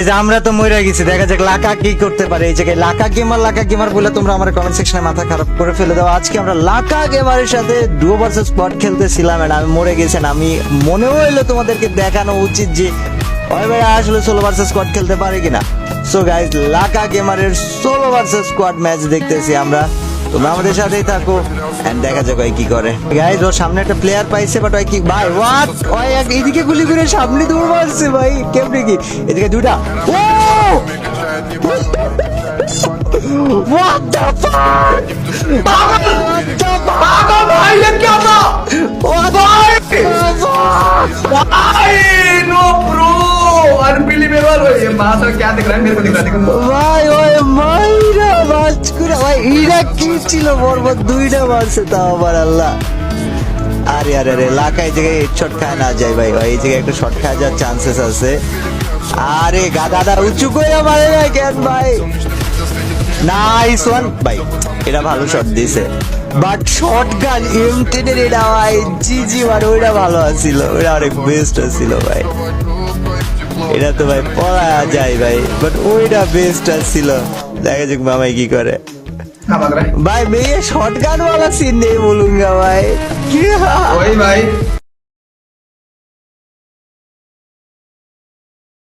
যে আমরা তো মরে গেছি, দেখা যাক লাকা কি করতে পারে এই জায়গায়। লাকা গেমার বলে তোমরা আমার কমেন্ট সেকশনে মাথা খারাপ করে ফেলে দাও। আজকে আমরা লাকা গেমারের সাথে ডুও ভার্সেস স্কোয়াড খেলতেছিলাম, এন্ড আমি মরে গেছেন। আমি মনে হইলো তোমাদেরকে দেখানো উচিত যে ওই ভাই আসলে সোলো ভার্সেস স্কোয়াড খেলতে পারে কিনা। সো গাইজ, লাকা গেমারের সোলো ভার্সেস স্কোয়াড ম্যাচ দেখতেছি আমরা, তোমরা আমাদের সাথেই থাকো এন্ড দেখা যাক ওই কি করে। গাইজ, ওর সামনে একটা প্লেয়ার পাইছে, বাট ওই কি ভাই হোয়াট, ওই এদিকে গুলি করে সামনে দৌড় মারছে ভাই, কেমনে কি এদিকে দুটা। ও What the fuck? What the fuck? भाई ये क्या था What the fuck? भाई नो ब्रो अनबिलीवेबल ये मासा क्या दिख रहा है मेरे को दिख रहा है देखो ভাই ওই মাইরা মাছ করে ভাই, ইরা কি ছিল বরবাদ, দুইটা মারছে তাও আবার আল্লাহ। আরে আরে আরে, লাকা এই জায়গায় হেডশট খায় না যায় ভাই, এই জায়গায় একটা শট খাওয়া যাওয়ার চান্সেস আছে। আরে গাদাদা উঁচু করে মারে না কেন ভাই। নাইস ওয়ান ভাই, এটা ভালো শট দিছে, বাট শটগান M10 এর এটা ভাই জিজি মানে ওইটা ভালো আছিল, ওইটা অনেক বেস্ট ছিল ভাই। এটা তো ভাই পড়া যায় ভাই, বাট ওইটা বেস্ট ছিল। দেখা যাক মামাই কি করে। हाँ भाग रहा है भाई मैं ये शॉटगन वाला सीन नहीं बोलूंगा भाई, क्या वही भाई